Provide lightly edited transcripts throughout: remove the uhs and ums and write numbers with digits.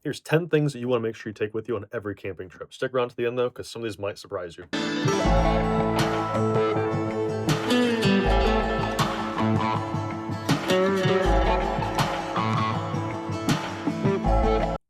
Here's 10 things that you want to make sure you take with you on every camping trip. Stick around to the end though, because some of these might surprise you.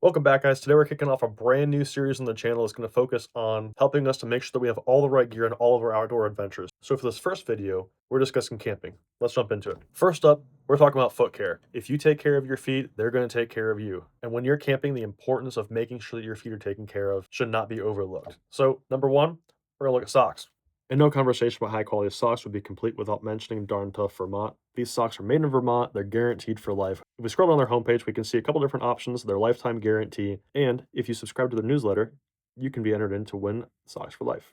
Welcome back, guys. Today we're kicking off a brand new series on the channel. It's going to focus on helping us to make sure that we have all the right gear in all of our outdoor adventures. So for this first video, we're discussing camping. Let's jump into it. First up, we're talking about foot care. If you take care of your feet, they're going to take care of you. And when you're camping, the importance of making sure that your feet are taken care of should not be overlooked. So number one, we're going to look at socks. And no conversation about high quality socks would be complete without mentioning Darn Tough Vermont. These socks are made in Vermont, they're guaranteed for life. If we scroll down their homepage, we can see a couple different options, their lifetime guarantee, and if you subscribe to their newsletter, you can be entered in to win socks for life.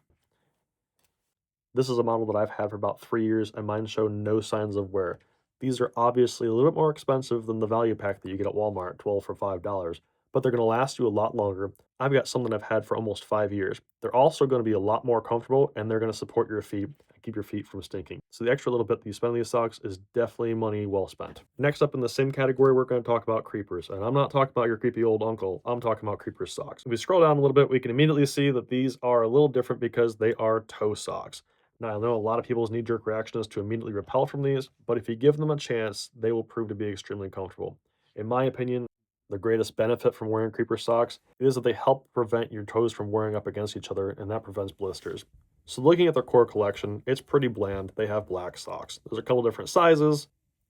This is a model that I've had for about 3 years, and mine show no signs of wear. These are obviously a little bit more expensive than the value pack that you get at Walmart, 12 for $5, but they're going to last you a lot longer. I've got some that I've had for almost 5 years. They're also going to be a lot more comfortable, and they're going to support your feet and keep your feet from stinking. So the extra little bit that you spend on these socks is definitely money well spent. Next up in the same category, we're going to talk about creepers. And I'm not talking about your creepy old uncle. I'm talking about creeper socks. If we scroll down a little bit, we can immediately see that these are a little different because they are toe socks. Now, I know a lot of people's knee-jerk reaction is to immediately repel from these, but if you give them a chance, they will prove to be extremely comfortable. In my opinion, the greatest benefit from wearing creeper socks is that they help prevent your toes from wearing up against each other, and that prevents blisters. So looking at their core collection, it's pretty bland. They have black socks. There's a couple different sizes,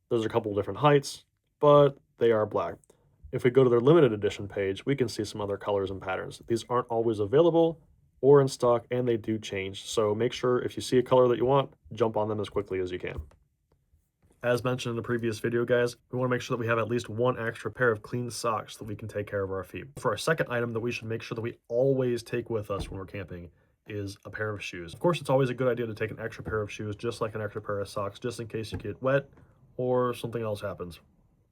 there's a couple different heights, but they are black. If we go to their limited edition page, we can see some other colors and patterns. These aren't always available or in stock, and they do change. So make sure if you see a color that you want, jump on them as quickly as you can. As mentioned in the previous video, guys, we want to make sure that we have at least one extra pair of clean socks so that we can take care of our feet. For our second item that we should make sure that we always take with us when we're camping is a pair of shoes. Of course, it's always a good idea to take an extra pair of shoes, just like an extra pair of socks, just in case you get wet or something else happens.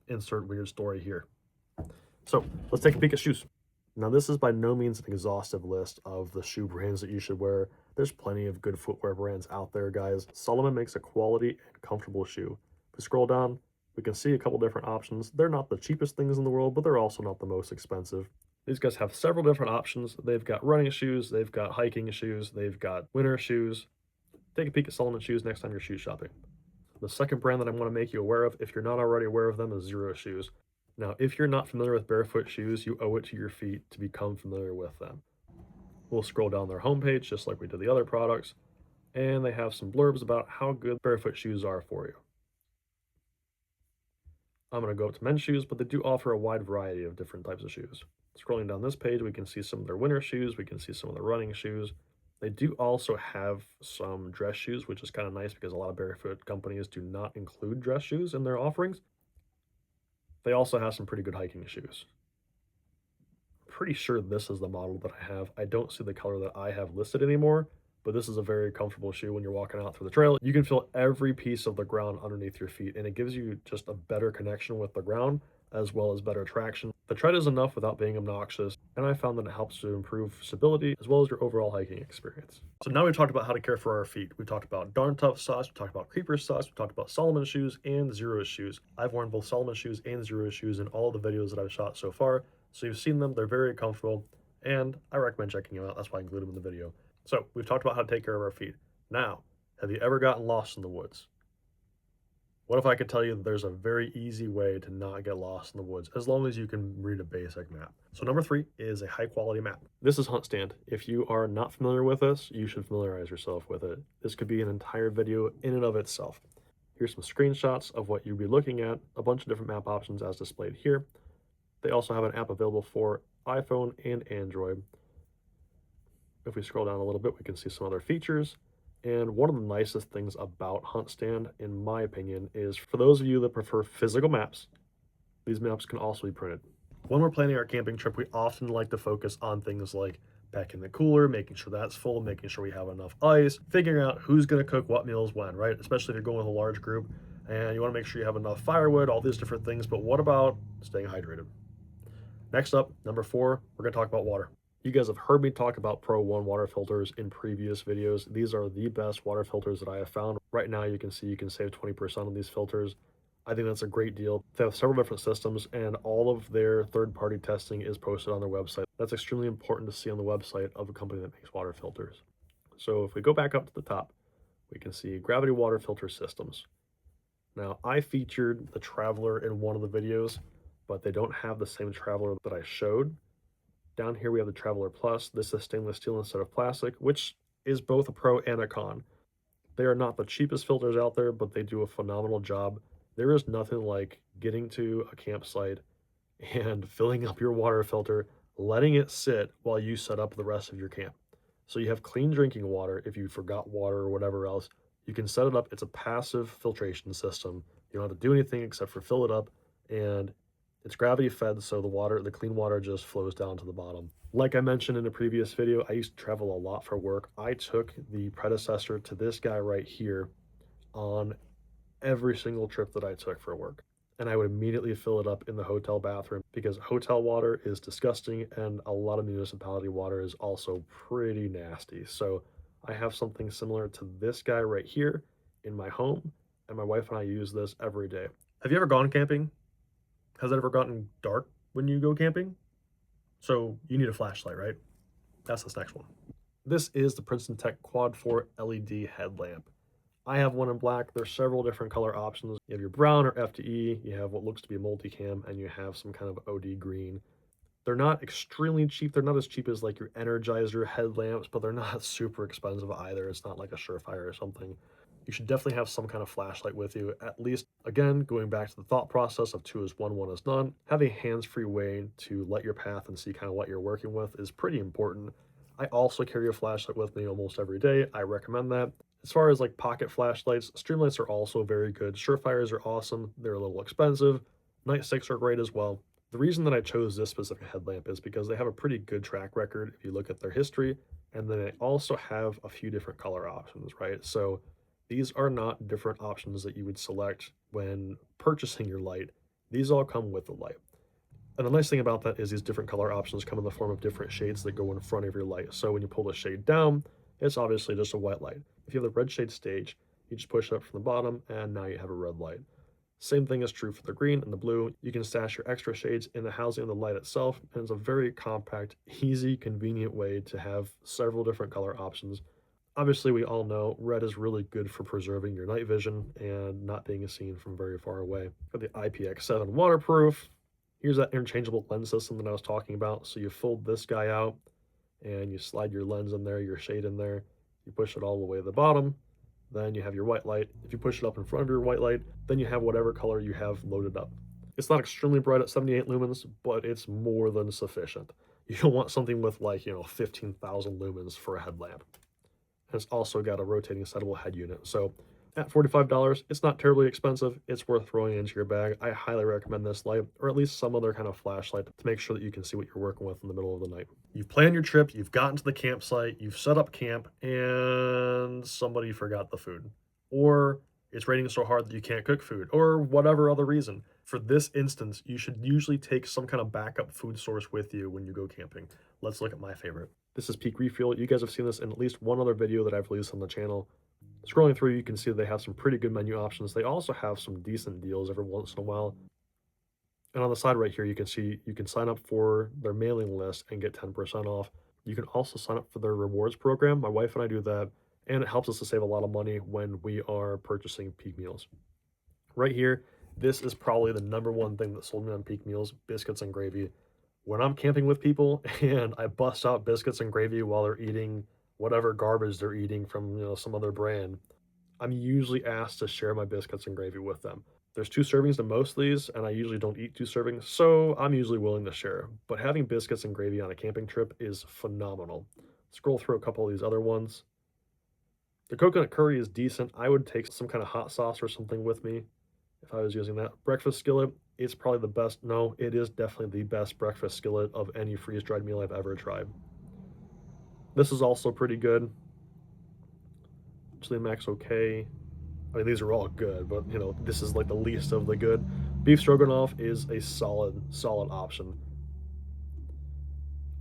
Insert weird story here. So let's take a peek at shoes. Now, this is by no means an exhaustive list of the shoe brands that you should wear. There's plenty of good footwear brands out there, guys. Salomon makes a quality and comfortable shoe. If we scroll down, we can see a couple different options. They're not the cheapest things in the world, but they're also not the most expensive. These guys have several different options. They've got running shoes, they've got hiking shoes, they've got winter shoes. Take a peek at Salomon shoes next time you're shoe shopping. The second brand that I want to make you aware of, if you're not already aware of them, is Xero Shoes. Now, if you're not familiar with barefoot shoes, you owe it to your feet to become familiar with them. We'll scroll down their homepage just like we did the other products, and they have some blurbs about how good barefoot shoes are for you. I'm going to go up to men's shoes, but they do offer a wide variety of different types of shoes. Scrolling down this page, we can see some of their winter shoes, we can see some of their running shoes. They do also have some dress shoes, which is kind of nice because a lot of barefoot companies do not include dress shoes in their offerings. They also have some pretty good hiking shoes. Pretty sure this is the model that I have. I don't see the color that I have listed anymore, but this is a very comfortable shoe when you're walking out through the trail. You can feel every piece of the ground underneath your feet, and it gives you just a better connection with the ground as well as better traction. The tread is enough without being obnoxious, and I found that it helps to improve stability as well as your overall hiking experience. So now we've talked about how to care for our feet. We talked about Darn Tough socks, we talked about Creeper socks, we talked about Salomon shoes and Xero shoes. I've worn both Salomon shoes and Xero shoes in all the videos that I've shot so far, so you've seen them, they're very comfortable, and I recommend checking them out. That's why I include them in the video. So we've talked about how to take care of our feet. Now, have you ever gotten lost in the woods? What if I could tell you that there's a very easy way to not get lost in the woods, as long as you can read a basic map? So number 3 is a high quality map. This is HuntStand. If you are not familiar with this, you should familiarize yourself with it. This could be an entire video in and of itself. Here's some screenshots of what you'd be looking at, a bunch of different map options as displayed here. They also have an app available for iPhone and Android. If we scroll down a little bit, we can see some other features. And one of the nicest things about HuntStand, in my opinion, is for those of you that prefer physical maps, these maps can also be printed. When we're planning our camping trip, we often like to focus on things like packing the cooler, making sure that's full, making sure we have enough ice, figuring out who's going to cook what meals when, right? Especially if you're going with a large group and you want to make sure you have enough firewood, all these different things. But what about staying hydrated? Next up, number 4, we're going to talk about water. You guys have heard me talk about Pro One water filters in previous videos. These are the best water filters that I have found. Right now, you can see you can save 20% on these filters. I think that's a great deal. They have several different systems, and all of their third-party testing is posted on their website. That's extremely important to see on the website of a company that makes water filters. So if we go back up to the top, we can see Gravity Water Filter Systems. Now, I featured the Traveler in one of the videos, but they don't have the same Traveler that I showed. Down here, we have the Traveler Plus. This is stainless steel instead of plastic, which is both a pro and a con. They are not the cheapest filters out there, but they do a phenomenal job. There is nothing like getting to a campsite and filling up your water filter, letting it sit while you set up the rest of your camp. So you have clean drinking water if you forgot water or whatever else. You can set it up. It's a passive filtration system. You don't have to do anything except for fill it up, and it's gravity fed, so the clean water just flows down to the bottom. Like I mentioned in a previous video, I used to travel a lot for work. I took the predecessor to this guy right here on every single trip that I took for work. And I would immediately fill it up in the hotel bathroom because hotel water is disgusting and a lot of municipality water is also pretty nasty. So I have something similar to this guy right here in my home, and my wife and I use this every day. Have you ever gone camping? Has it ever gotten dark when you go camping? So you need a flashlight, right? That's this next one. This is the Princeton Tech Quad 4 LED headlamp. I have one in black. There's several different color options. You have your brown or FDE, you have what looks to be a multicam, and you have some kind of OD green. They're not extremely cheap. They're not as cheap as like your Energizer headlamps, but they're not super expensive either. It's not like a Surefire or something. You should definitely have some kind of flashlight with you, at least, again, going back to the thought process of 2 is 1, 1 is none. Having a hands-free way to light your path and see kind of what you're working with is pretty important. I also carry a flashlight with me almost every day. I recommend that. As far as like pocket flashlights, Streamlights are also very good. Surefires are awesome. They're a little expensive. Nightsticks are great as well. The reason that I chose this specific headlamp is because they have a pretty good track record if you look at their history, and then they also have a few different color options, right? So these are not different options that you would select when purchasing your light. These all come with the light. And the nice thing about that is these different color options come in the form of different shades that go in front of your light. So when you pull the shade down, it's obviously just a white light. If you have the red shade stage, you just push it up from the bottom, and now you have a red light. Same thing is true for the green and the blue. You can stash your extra shades in the housing of the light itself, and it's a very compact, easy, convenient way to have several different color options. Obviously, we all know red is really good for preserving your night vision and not being seen from very far away. For the IPX7 waterproof, here's that interchangeable lens system that I was talking about. So you fold this guy out and you slide your lens in there, your shade in there, you push it all the way to the bottom, then you have your white light. If you push it up in front of your white light, then you have whatever color you have loaded up. It's not extremely bright at 78 lumens, but it's more than sufficient. You don't want something with like, 15,000 lumens for a headlamp. And it's also got a rotating settable head unit. So at $45, it's not terribly expensive. It's worth throwing into your bag. I highly recommend this light, or at least some other kind of flashlight, to make sure that you can see what you're working with in the middle of the night. You've planned your trip, you've gotten to the campsite, you've set up camp, and somebody forgot the food. Or it's raining so hard that you can't cook food, or whatever other reason. For this instance, you should usually take some kind of backup food source with you when you go camping. Let's look at my favorite. This is Peak Refuel. You guys have seen this in at least one other video that I've released on the channel. Scrolling through, you can see they have some pretty good menu options. They also have some decent deals every once in a while. And on the side right here, you can see you can sign up for their mailing list and get 10% off. You can also sign up for their rewards program. My wife and I do that, and it helps us to save a lot of money when we are purchasing Peak Meals. Right here, this is probably the #1 thing that sold me on Peak Meals, biscuits and gravy. When I'm camping with people and I bust out biscuits and gravy while they're eating whatever garbage they're eating from, some other brand, I'm usually asked to share my biscuits and gravy with them. There's 2 servings to most of these, and I usually don't eat 2 servings, so I'm usually willing to share. But having biscuits and gravy on a camping trip is phenomenal. Scroll through a couple of these other ones. The coconut curry is decent. I would take some kind of hot sauce or something with me if I was using that. Breakfast skillet, it's probably the best. No, it is definitely the best breakfast skillet of any freeze-dried meal I've ever tried. This is also pretty good. Chili Max okay. I mean, these are all good, but this is like the least of the good. Beef stroganoff is a solid option.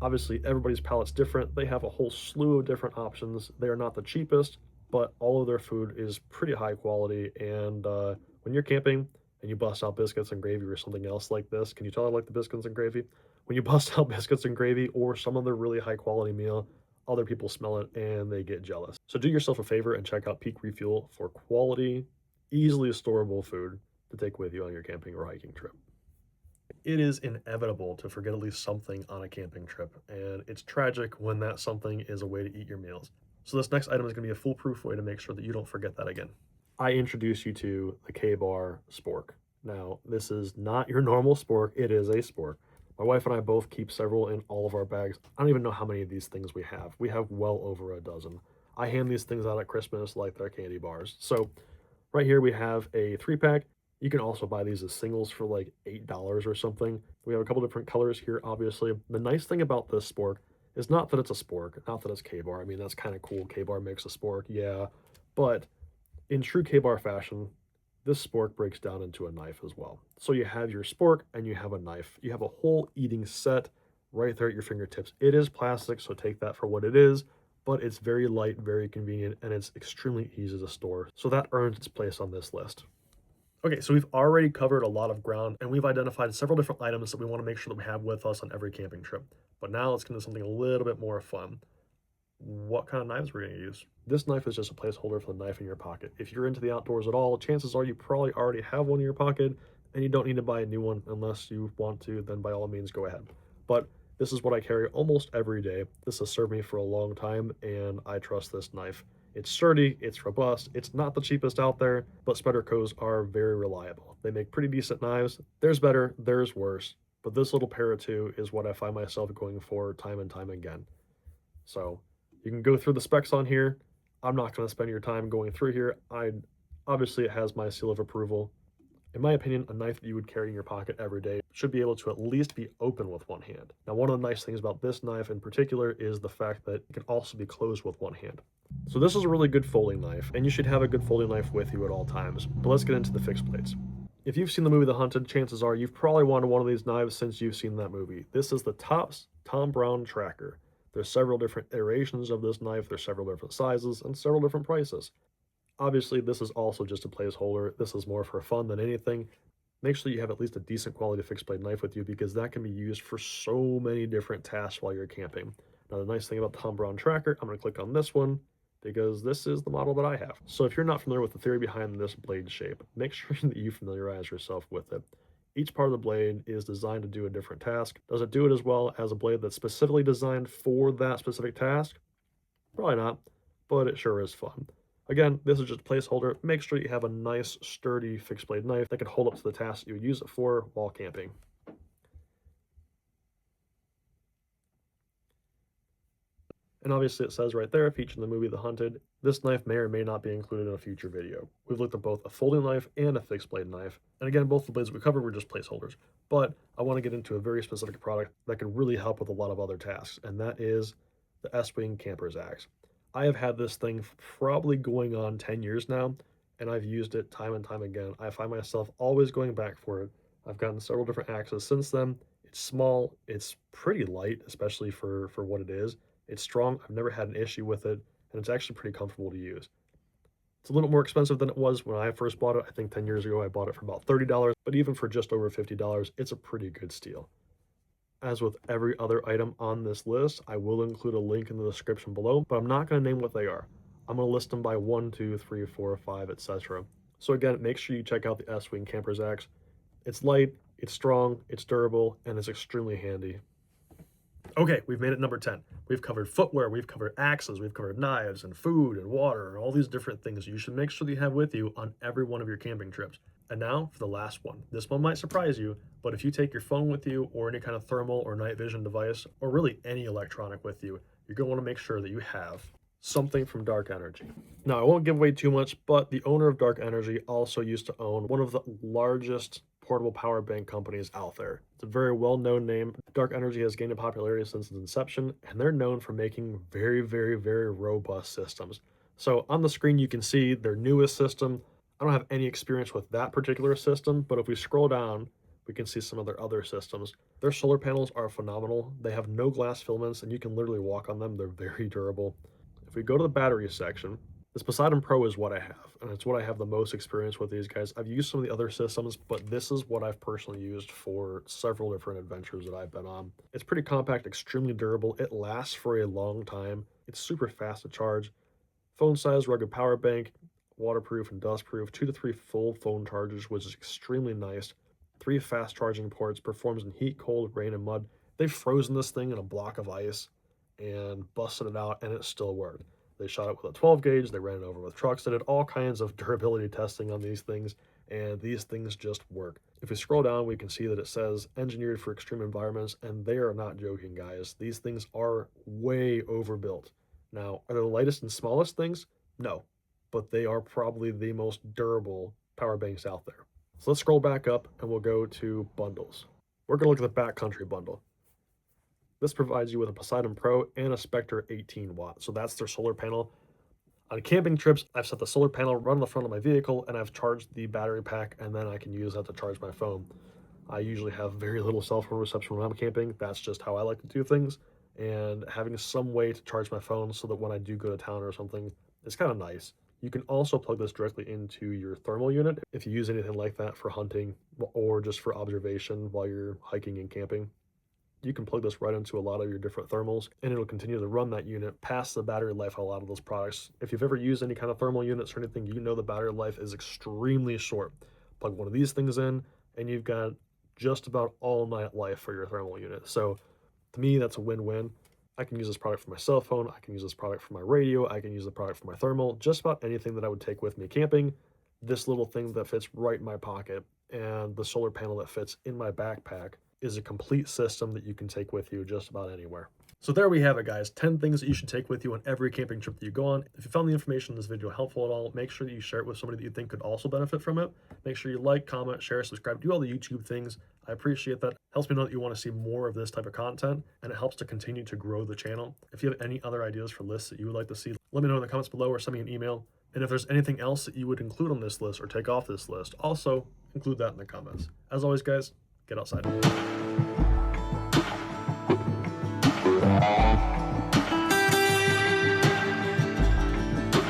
Obviously, everybody's palate's different. They have a whole slew of different options. They are not the cheapest, but all of their food is pretty high quality. And when you're camping, and you bust out biscuits and gravy or something else like this, can you tell I like the biscuits and gravy? When you bust out biscuits and gravy or some other really high quality meal, other people smell it and they get jealous. So do yourself a favor and check out Peak Refuel for quality, easily storable food to take with you on your camping or hiking trip. It is inevitable to forget at least something on a camping trip, and it's tragic when that something is a way to eat your meals. So this next item is going to be a foolproof way to make sure that you don't forget that again. I introduce you to the K-Bar Spork. Now, this is not your normal spork, it is a spork. My wife and I both keep several in all of our bags. I don't even know how many of these things we have. We have well over a dozen. I hand these things out at Christmas like they're candy bars. So right here we have a 3-pack. You can also buy these as singles for like $8 or something. We have a couple different colors here, obviously. The nice thing about this spork is not that it's a spork, not that it's K-Bar. I mean, that's kind of cool. K-Bar makes a spork, yeah. But in true K-Bar fashion, this spork breaks down into a knife as well. So you have your spork and you have a knife. You have a whole eating set right there at your fingertips. It is plastic, so take that for what it is, but it's very light, very convenient, and it's extremely easy to store. So that earns its place on this list. Okay, so we've already covered a lot of ground and we've identified several different items that we want to make sure that we have with us on every camping trip. But now let's get into something a little bit more fun. What kind of knives we're going to use? This knife is just a placeholder for the knife in your pocket. If you're into the outdoors at all, chances are you probably already have one in your pocket and you don't need to buy a new one unless you want to, then by all means go ahead. But this is what I carry almost every day. This has served me for a long time and I trust this knife. It's sturdy, it's robust, it's not the cheapest out there, but Spyderco's are very reliable. They make pretty decent knives. There's better, there's worse, but this little pair of two is what I find myself going for time and time again. So you can go through the specs on here. I'm not going to spend your time going through here. Obviously it has my seal of approval. In my opinion, a knife that you would carry in your pocket every day should be able to at least be open with one hand. Now, one of the nice things about this knife in particular is the fact that it can also be closed with one hand. So this is a really good folding knife, and you should have a good folding knife with you at all times. But let's get into the fixed blades. If you've seen the movie The Hunted, chances are you've probably wanted one of these knives since you've seen that movie. This is the Tops Tom Brown Tracker. There's several different iterations of this knife, there's several different sizes, and several different prices. Obviously, this is also just a placeholder. This is more for fun than anything. Make sure you have at least a decent quality fixed blade knife with you because that can be used for so many different tasks while you're camping. Now, the nice thing about the Tom Brown Tracker, I'm going to click on this one because this is the model that I have. So if you're not familiar with the theory behind this blade shape, make sure that you familiarize yourself with it. Each part of the blade is designed to do a different task. Does it do it as well as a blade that's specifically designed for that specific task? Probably not, but it sure is fun. Again, this is just a placeholder. Make sure you have a nice, sturdy, fixed blade knife that can hold up to the task you would use it for while camping. And obviously it says right there, featured in the movie The Hunted, this knife may or may not be included in a future video. We've looked at both a folding knife and a fixed blade knife. And again, both the blades we covered were just placeholders. But I want to get into a very specific product that can really help with a lot of other tasks, and that is the S-Wing Camper's Axe. I have had this thing probably going on 10 years now, and I've used it time and time again. I find myself always going back for it. I've gotten several different axes since then. It's small, it's pretty light, especially for what it is. It's strong, I've never had an issue with it, and it's actually pretty comfortable to use. It's a little more expensive than it was when I first bought it. I think 10 years ago I bought it for about $30, but even for just over $50, it's a pretty good steal. As with every other item on this list, I will include a link in the description below, but I'm not going to name what they are. I'm going to list them by 1, 2, 3, 4, 5, etc. So again, make sure you check out the S-Wing Camper's Axe. It's light, it's strong, it's durable, and it's extremely handy. Okay, we've made it number 10. We've covered footwear, we've covered axes, we've covered knives and food and water and all these different things you should make sure that you have with you on every one of your camping trips. And now for the last one. This one might surprise you, but if you take your phone with you or any kind of thermal or night vision device, or really any electronic with you, you're going to want to make sure that you have something from Dark Energy. Now, I won't give away too much, but the owner of Dark Energy also used to own one of the largest portable power bank companies out there. It's a very well-known name. Dark Energy has gained in popularity since its inception, and they're known for making very, very, very robust systems. So on the screen, you can see their newest system. I don't have any experience with that particular system, but if we scroll down, we can see some of their other systems. Their solar panels are phenomenal. They have no glass filaments, and you can literally walk on them. They're very durable. If we go to the battery section, This Poseidon Pro is what I have, and it's what I have the most experience with these guys. I've used some of the other systems, but this is what I've personally used for several different adventures that I've been on. It's pretty compact, extremely durable. It lasts for a long time. It's super fast to charge. Phone size, rugged power bank, waterproof and dustproof, 2 to 3 full phone chargers, which is extremely nice. 3 fast charging ports, performs in heat, cold, rain, and mud. They've frozen this thing in a block of ice and busted it out, and it still worked. They shot it with a 12 gauge, they ran it over with trucks, they did all kinds of durability testing on these things, and these things just work. If we scroll down, we can see that it says engineered for extreme environments, and they are not joking, guys. These things are way overbuilt. Now, are they the lightest and smallest things? No, but they are probably the most durable power banks out there. So let's scroll back up and we'll go to bundles. We're going to look at the Backcountry bundle. This provides you with a Poseidon Pro and a Spectre 18 watt. So that's their solar panel. On camping trips, I've set the solar panel right on the front of my vehicle and I've charged the battery pack, and then I can use that to charge my phone. I usually have very little cell phone reception when I'm camping. That's just how I like to do things. And having some way to charge my phone so that when I do go to town or something, it's kind of nice. You can also plug this directly into your thermal unit if you use anything like that for hunting or just for observation while you're hiking and camping. You can plug this right into a lot of your different thermals, and it'll continue to run that unit past the battery life of a lot of those products. If you've ever used any kind of thermal units or anything, you know the battery life is extremely short. Plug one of these things in, and you've got just about all night life for your thermal unit. So to me, that's a win-win. I can use this product for my cell phone, I can use this product for my radio, I can use the product for my thermal, just about anything that I would take with me camping. This little thing that fits right in my pocket and the solar panel that fits in my backpack is a complete system that you can take with you just about anywhere. So there we have it, guys. 10 things that you should take with you on every camping trip that you go on. If you found the information in this video helpful at all, make sure that you share it with somebody that you think could also benefit from it. Make sure you like, comment, share, subscribe, do all the YouTube things. I appreciate that. Helps me know that you want to see more of this type of content, and it helps to continue to grow the channel. If you have any other ideas for lists that you would like to see, let me know in the comments below or send me an email. And if there's anything else that you would include on this list or take off this list, also include that in the comments. As always, guys, get outside.